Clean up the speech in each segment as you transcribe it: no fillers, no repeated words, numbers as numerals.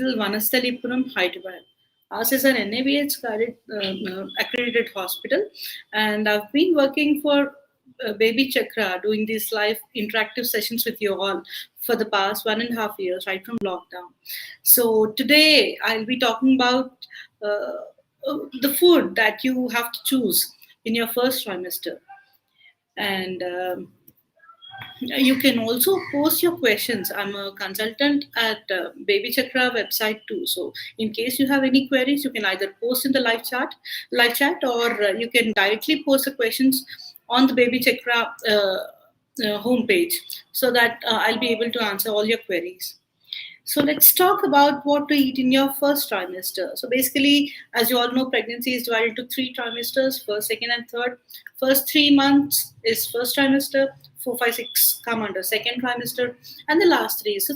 Vanasthalipuram, Hyderabad. Ours is an NABH accredited hospital, and I've been working for Baby Chakra, doing these live interactive sessions with you all for the past 1.5 years, right from lockdown. So today I'll be talking about the food that you have to choose in your first trimester, and you can also post your questions. I'm a consultant at Baby Chakra website too. So in case you have any queries, you can either post in the live chat, or you can directly post the questions on the Baby Chakra homepage, so that I'll be able to answer all your queries. So let's talk about what to eat in your first trimester. So basically, as you all know, pregnancy is divided into three trimesters: first, second, and third. First 3 months is first trimester. 4, 5, 6 come under second trimester, and the last three, so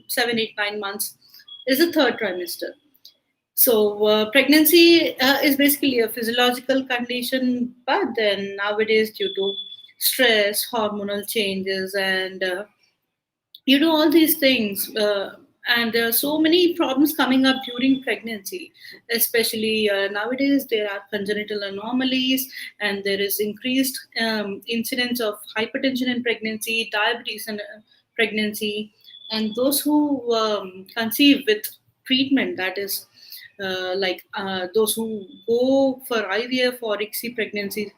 7, 8, 9 months, is the third trimester. So pregnancy is basically a physiological condition, but then nowadays, due to stress, hormonal changes, and all these things, and there are so many problems coming up during pregnancy, especially nowadays. There are congenital anomalies, and there is increased incidence of hypertension in pregnancy, diabetes in pregnancy, and those who conceive with treatment, that is those who go for IVF or ICSI pregnancies,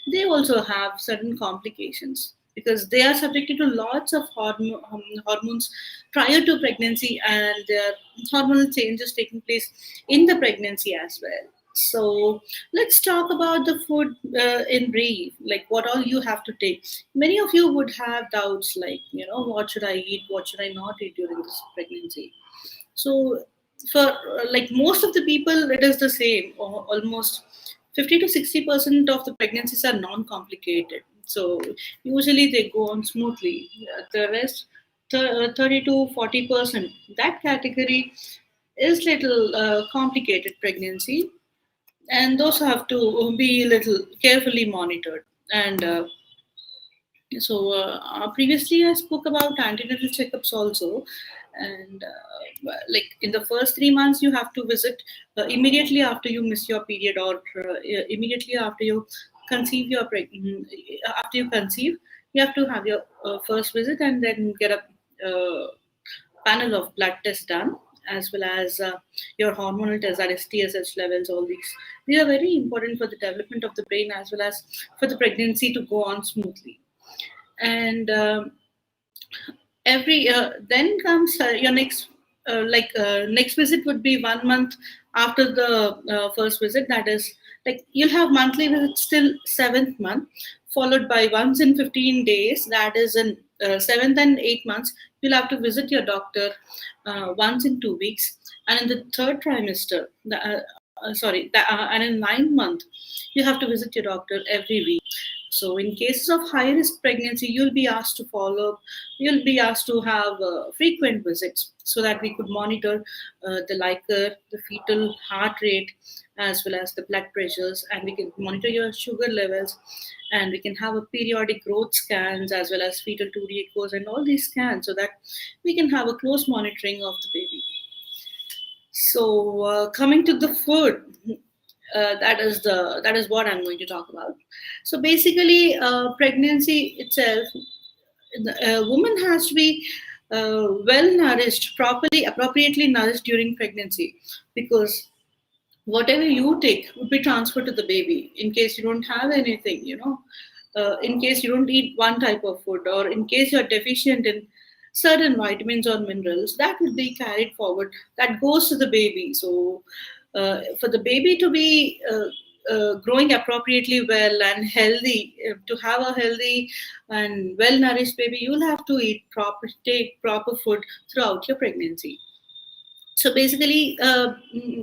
they also have certain complications because they are subjected to lots of hormones prior to pregnancy, and there are hormonal changes taking place in the pregnancy as well. So let's talk about the food in brief, like what all you have to take. Many of you would have doubts like, what should I eat, what should I not eat during this pregnancy. So for like most of the people, it is the same. Almost 50 to 60% of the pregnancies are non-complicated. So usually they go on smoothly. The rest, 30 to 40%, that category is little complicated pregnancy, and those have to be little carefully monitored. And previously I spoke about antenatal checkups also, and like in the first 3 months you have to visit immediately after you miss your period, or immediately after you conceive after you conceive, you have to have your first visit, and then get a panel of blood tests done, as well as your hormonal tests, that is TSH levels. All these are very important for the development of the brain, as well as for the pregnancy to go on smoothly. And every then comes your next visit would be 1 month after the first visit. That is, like, you'll have monthly visits till 7th month, followed by once in 15 days, that is in 7th and 8th months you'll have to visit your doctor once in 2 weeks, and in the third trimester and in 9th month you have to visit your doctor every week. So, in cases of high risk pregnancy, you'll be asked to follow up, you'll be asked to have frequent visits, so that we could monitor the liquor, the fetal heart rate, as well as the blood pressures, and we can monitor your sugar levels, and we can have a periodic growth scans, as well as fetal 2D echoes, and all these scans, so that we can have a close monitoring of the baby. So, coming to the food, that is what I'm going to talk about. So basically, pregnancy itself, a woman has to be well nourished, properly, appropriately nourished during pregnancy, because whatever you take would be transferred to the baby. In case you don't have anything, in case you don't eat one type of food, or in case you're deficient in certain vitamins or minerals, that will be carried forward. That goes to the baby. So for the baby to be growing appropriately well and healthy, to have a healthy and well nourished baby, you'll have to take proper food throughout your pregnancy. So basically,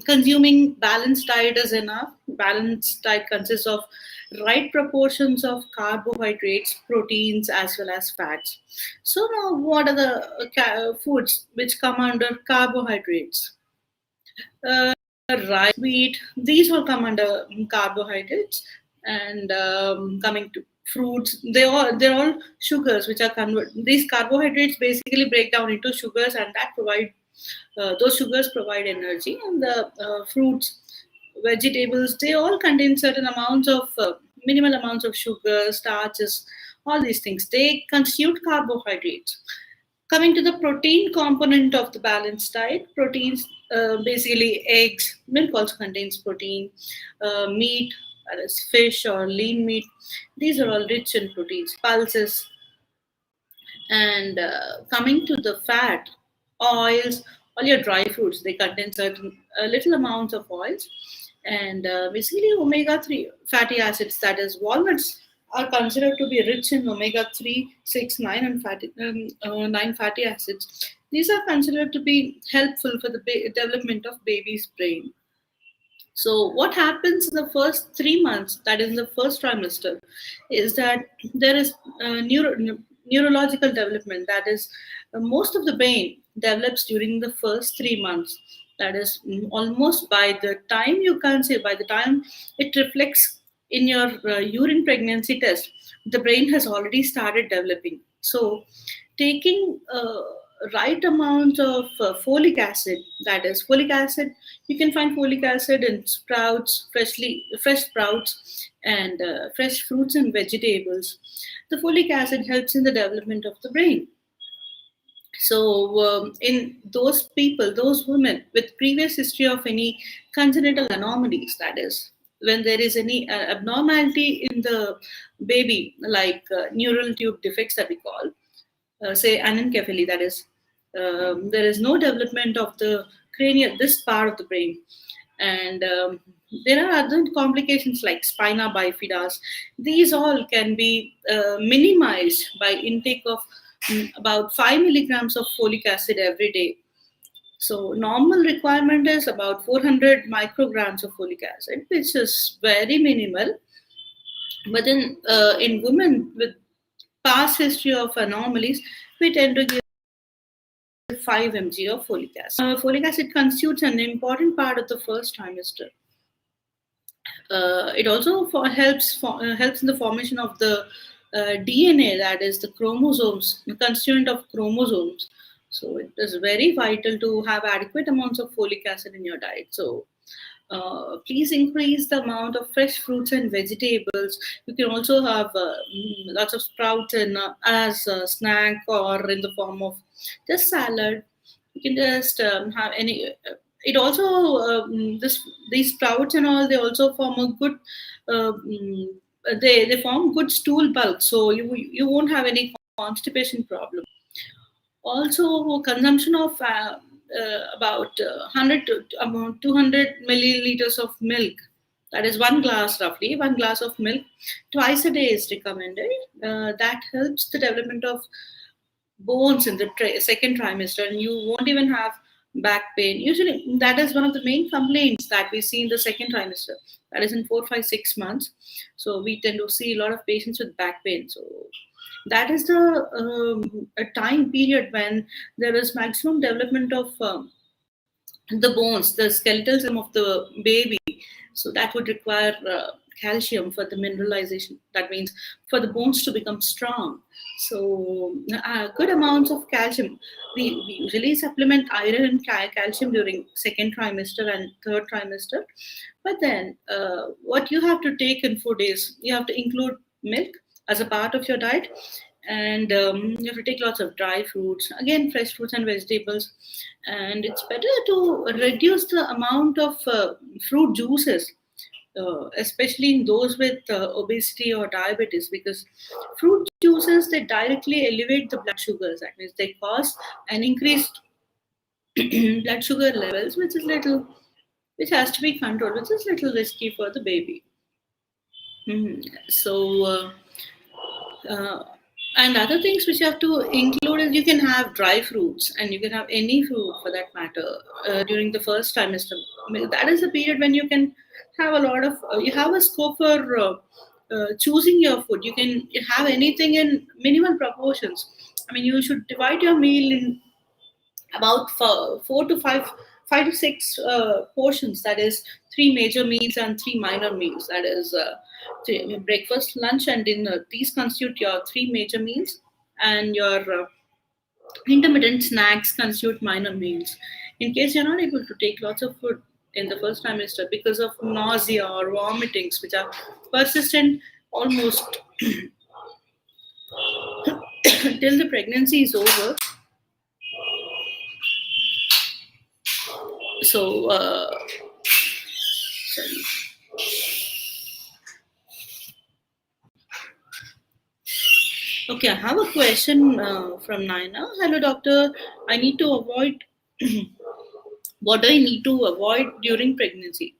consuming balanced diet is enough. Balanced diet consists of right proportions of carbohydrates, proteins, as well as fats. So now, what are the foods which come under carbohydrates? Rice, wheat, these all come under carbohydrates. And coming to fruits, they're all sugars which are converted. These carbohydrates basically break down into sugars, and that provide Those sugars provide energy, and the fruits, vegetables, they all contain certain amounts of minimal amounts of sugar, starches, all these things. They constitute carbohydrates. Coming to the protein component of the balanced diet, proteins, basically eggs, milk also contains protein, meat, that is fish or lean meat. These are all rich in proteins. Pulses, and coming to the fat, oils, all your dry fruits, they contain certain little amounts of oils. And basically, omega 3 fatty acids, that is, walnuts, are considered to be rich in omega 3, 6, 9, and 9 fatty acids. These are considered to be helpful for the development of baby's brain. So, what happens in the first 3 months, that is in the first trimester, is that there is neurological development. That is, most of the brain develops during the first 3 months. That is, almost by the time you can say, by the time it reflects in your urine pregnancy test, the brain has already started developing. So, taking right amount of folic acid, that is, folic acid, you can find folic acid in sprouts, fresh sprouts, and fresh fruits and vegetables. The folic acid helps in the development of the brain. So, in those people, those women with previous history of any congenital anomalies, that is, when there is any abnormality in the baby, like neural tube defects that we call, say anencephaly, that is, there is no development of the cranial, this part of the brain. And there are other complications like spina bifida. These all can be minimized by intake of about 5 milligrams of folic acid every day. So normal requirement is about 400 micrograms of folic acid, which is very minimal. But in women with past history of anomalies, we tend to give 5 mg of folic acid. Folic acid constitutes an important part of the first trimester. It also helps in the formation of the DNA, that is the chromosomes, the constituent of chromosomes. So it is very vital to have adequate amounts of folic acid in your diet. So please increase the amount of fresh fruits and vegetables. You can also have lots of sprouts in, as a snack or in the form of just salad. You can just have any. It also these sprouts and all, they also form a good. They form good stool bulk, so you won't have any constipation problem. Also, consumption of about 100 to about 200 milliliters of milk, that is one glass, roughly one glass of milk twice a day is recommended. That helps the development of bones in the second trimester, and you won't even have back pain. Usually that is one of the main complaints that we see in the second trimester, that is in 4, 5, 6 months. So we tend to see a lot of patients with back pain. So that is the a time period when there is maximum development of the bones, the skeletal system of the baby. So that would require calcium for the mineralization. That means for the bones to become strong. So good amounts of calcium. We usually supplement iron and calcium during second trimester and third trimester. But then what you have to take in food is you have to include milk as a part of your diet, and you have to take lots of dry fruits, again fresh fruits and vegetables. And it's better to reduce the amount of fruit juices, especially in those with obesity or diabetes, because fruit juices, they directly elevate the blood sugars. That means they cause an increased blood sugar levels, which has to be controlled, which is little risky for the baby. So uh, and other things which you have to include is you can have dry fruits, and you can have any fruit for that matter during the first trimester. I mean, that is the period when you can have a lot of, you have a scope for choosing your food. You can have anything in minimal proportions. I mean, you should divide your meal in about 4 to 5 to 6 portions, that is three major meals and three minor meals, that is breakfast, lunch, and dinner. These constitute your three major meals, and your Intermittent snacks constitute minor meals. In case you're not able to take lots of food in the first trimester because of nausea or vomitings, which are persistent almost till the pregnancy is over. So, sorry. Okay, I have a question from Naina. Hello, doctor. I need to avoid. What do I need to avoid during pregnancy?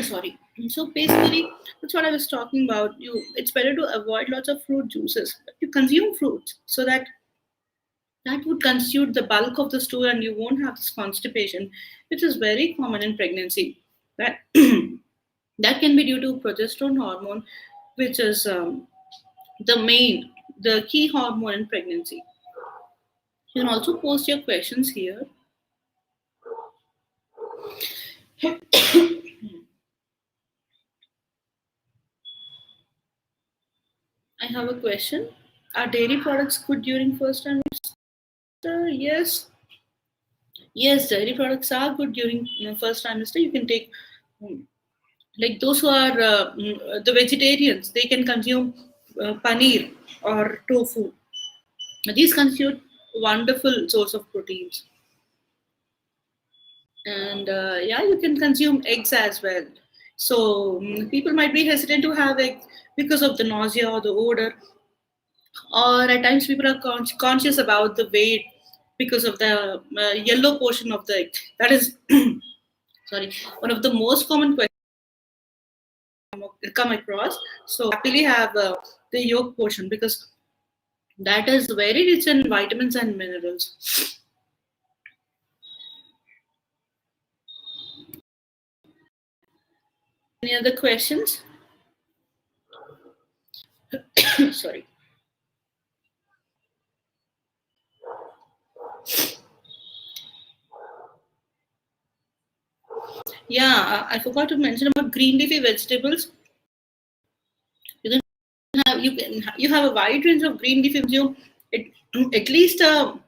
Sorry. So basically, that's what I was talking about. It's better to avoid lots of fruit juices. You consume fruits so that that would constitute the bulk of the stool, and you won't have this constipation, which is very common in pregnancy. That that can be due to progesterone hormone, which is the key hormone in pregnancy. You can also post your questions here. I have a question. Are dairy products good during first trimester? Yes. Yes, dairy products are good during first trimester. You can take, mm, like those who are the vegetarians, they can consume paneer or tofu. These constitute wonderful source of proteins. And yeah, you can consume eggs as well. So people might be hesitant to have eggs because of the nausea or the odor, or at times people are conscious about the weight because of the yellow portion of the egg. That is, sorry, one of the most common questions come across. So happily have the yolk portion because that is very rich in vitamins and minerals. Any other questions? Sorry. Yeah, I forgot to mention about green leafy vegetables. You can you have a wide range of green leafy consume at, at least at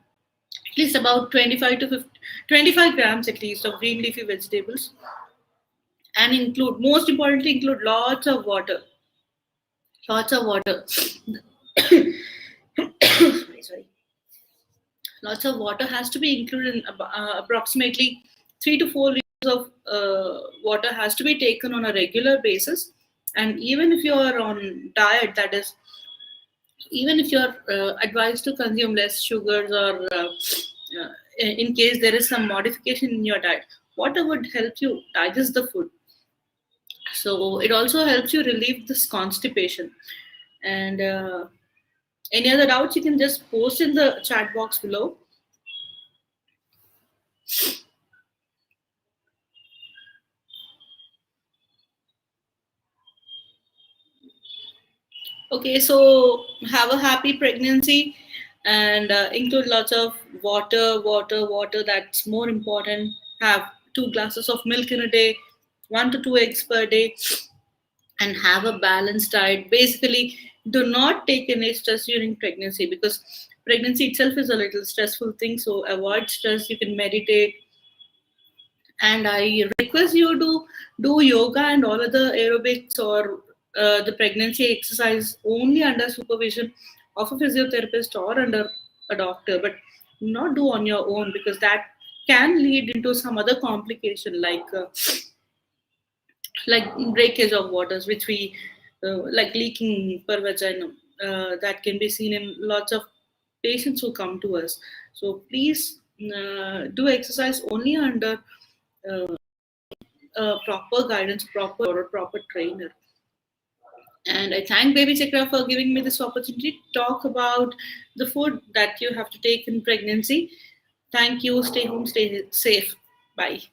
least about 25 to 50, 25 grams at least of green leafy vegetables, and include, most importantly, include lots of water. Sorry. Lots of water has to be included in approximately 3 to 4 liters of water has to be taken on a regular basis. And even if you are on diet, that is, even if you're advised to consume less sugars, or in case there is some modification in your diet, water would help you digest the food. So it also helps you relieve this constipation. And any other doubts, you can just post in the chat box below. Okay, so have a happy pregnancy, and include lots of water. That's more important. Have 2 glasses of milk in a day, 1 to 2 eggs per day, and have a balanced diet. Basically, do not take any stress during pregnancy because pregnancy itself is a little stressful thing. So avoid stress. You can meditate, and I request you to do yoga and all other aerobics or the pregnancy exercise only under supervision of a physiotherapist or under a doctor, but not do on your own because that can lead into some other complication like breakage of waters, which we like leaking per vagina. That can be seen in lots of patients who come to us. So please do exercise only under proper guidance, proper or a proper trainer. And I thank Baby Chakra for giving me this opportunity to talk about the food that you have to take in pregnancy. Thank you. Stay home, stay safe. Bye.